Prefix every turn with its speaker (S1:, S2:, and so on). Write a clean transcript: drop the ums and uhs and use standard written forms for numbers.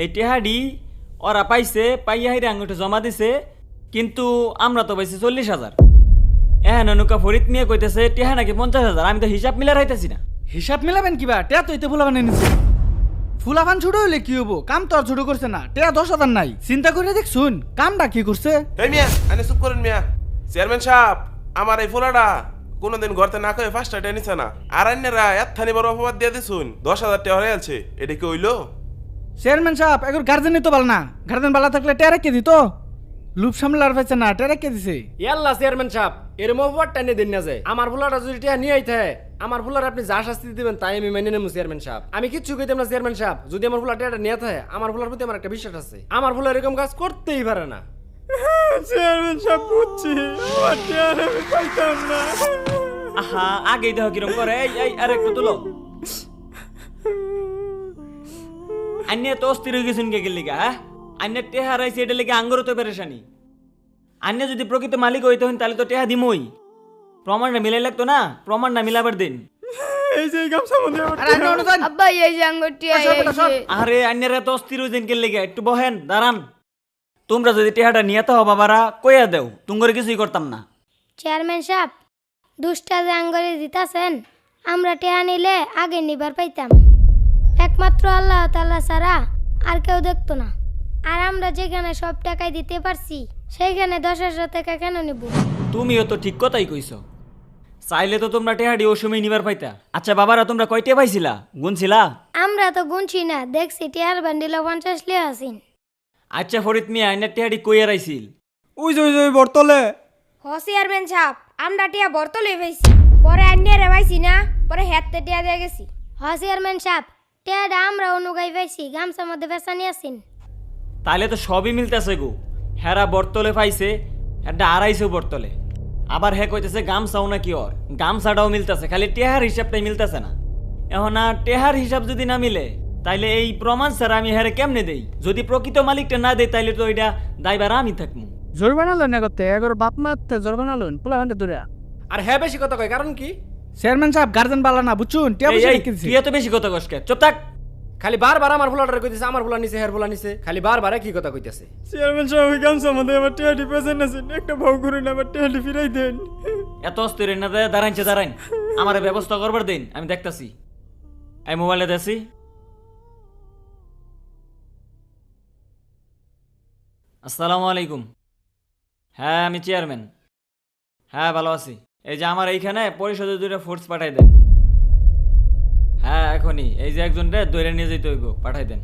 S1: এই টেহাডি ওরা পাইছে, পাইয়া হাইরে আঙুঠে জমা দিছে, কিন্তু আমরা তো পাইছি 40,000। এখন অনুকা ফরিদ মিয়া কইতেছে টেহা নাকি 50,000। আমি তো হিসাব মিলার হইতেছি না।
S2: হিসাব মিলাবেন কিবা? টেয়া তো এতে ফুলাবান এনেছে। ফুলাবান ছোট হইলে কি হবো? কাম তো আর ছোট করছে না। টেয়া 10,000 নাই, চিন্তা করে দেখ শুন কামটা কি করছে।
S3: এই মিয়া আনে চুপ করেন মিয়া। চেয়ারম্যান সাহেব, আমার এই ফোলাটা কোনোদিন ঘরতে না কয়ে 5টা টাকা নিছে না, আর অন্যরা এতখানি বড় অপবাদ দিয়ে দিছুন। 10,000 টাকা হয়ে আছে, এটা কি হইলো?
S2: চেয়ারম্যান সাহেব এখন গার্জেনই তো ভালো না। গার্জেন ভালো থাকলে টেয়া রেখে দিত। লুপ সামলার পাইছে না, টেয়া রেখে দিছে।
S4: ইয়াল্লা চেয়ারম্যান সাহেব, এর মোহব্বত টানিয়ে দিন না যায়। আমার ভুলাটা যদি টিয়া নিয়ে আইতে হয়, আমার ভুলার আপনি যা শাস্তি দিবেন তাই আমি মেনে নেবো চেয়ারম্যান সাহেব। আমি কিচ্ছু কইতাম না চেয়ারম্যান সাহেব, যদি আমার ভুলা টিয়াটা নিয়ে থাকে। আমার ভুলার প্রতি আমার একটা বিশ্বাস আছে। আমার ভুলা এরকম কাজ করতেই পারে না।
S1: চেয়ারম্যান সাহেব বুঝছি, আমার টেহা আমি পাইতাম না। আহা, আগেই দেখো কিরম করে। এই আর একটু তুলো। আন্যা তো অস্থির হয়ে গেছেন কে গেলিগা? হ্যাঁ, আন্যা টেহা রাইছে এটা লেগে আঙ্গরও তো পেরেশানি। আন্যা যদি প্রকৃত মালিক হইতে হন তাহলে তো টেহা দিমই। প্রমাণটা মিলাই লাগতো না, প্রমাণটা মিলাবার দিন। এই যে গামছা মধ্যে
S5: আব্বা এই যে আঙ্গুরটি
S1: আরে আন্যারা তো অস্থির হইছেন কে লেগে? একটু বহেন, দাঁড়ান। তোমরা যদি টেহাটা নিয়ে তো বাবারা কইয়া দেও, তুঙ্গরে কিছুই করতাম না।
S5: চেয়ারম্যান সাহেব, দুষ্টা যে আঙ্গুরে দিতাছেন, আমরা টেহা নিলে আগে নিবার পাইতাম। একমাত্র আল্লাহ তাআলা ছাড়া আর কেউ দেখতো না। আর আমরা যেখানে সব টাকাই দিতে পারছি, সেইখানে 10,000 টাকা কেন নিব?
S1: তুমিও তো ঠিক কথাই কইছো। চাইলে তো তোমরা টেহাডি ও সময় নিবার পাইতা। আচ্ছা বাবারা, তোমরা কয়টা পাইছিলা? গুনছিলা?
S5: আমরা তো গুনছি না, দেখছি টেহার বান্ডিলে 50 লিয়া আছেন।
S1: আচ্ছা ফরিদ মিয়া, আইনার টেহাডি কইয়া রাইছিল?
S2: ওই যে বর্তলে।
S6: চেয়ারম্যান সাহেব, আমরা টিয়া বর্তলে পাইছি, পরে আন্যারে পাইছি না, পরে হেতে টিয়া দিয়ে গেছি।
S5: চেয়ারম্যান সাহেব, টেহাটা আমরা অনুগাই পাইছি, গামছার মধ্যে বেসানি আছেন।
S1: তাহলে তো সবই মিলতেছে গো। হেরা বর্তলে পাইছে, একটা আড়াইশো বর্তলে। আবার হে কইতেছে গামছাও না কি ওর, গামছাটাও মিলতেছে, খালি টেহার হিসাবটাই মিলতেছে না। এখন আর টেহার হিসাব যদি না মিলে, তাইলে এই প্রমাণ স্যার আমি হেরে কেমনে দেই? যদি প্রকৃত মালিকটা না দেয় তাইলে তো এটা দায়বার আমি থাকবো।
S2: জোর বানালো না করতে, এগোর বাপ মারতে জোর বানালো পোলাবানটা দূরে।
S4: আর হ্যাঁ বেশি কথা কয়, কারণ কি?
S2: চেয়ারম্যান সাহেব গার্জেন ভালো না, বুঝছুন? টেয়া বসে রেখে দিছে।
S1: তুই এত বেশি কথা কসকে, চুপ থাক।
S4: খালি বারবার আমার ভুলাটা কইতেছে, আমার ভুলা নিছে, হের ভুলা নিছে, খালি বারবার কি কথা কইতেছে।
S1: চেয়ারম্যান সাহেব, ওই গামছার মধ্যে আমার টেহাডি পেছনে আছেন, একটা ভাও করুন, আমার টেহাডি ফিরাই দেন। এত অস্থির না দেয়, দাঁড়াইছে দাঁড়াইন, আমার ব্যবস্থা করবার দিন, আমি দেখতাছি। এই মোবাইলে দেখছি। আসসালামু আলাইকুম। হ্যাঁ আমি চেয়ারম্যান। হ্যাঁ ভালো আছি। এই যে আমার এইখানে পরিষদের 2টা ফোর্স পাঠাই দেন। হ্যাঁ এখনই, এই যে একজনটা দৈরে নিয়ে যেতে হইব, পাঠাই দেন।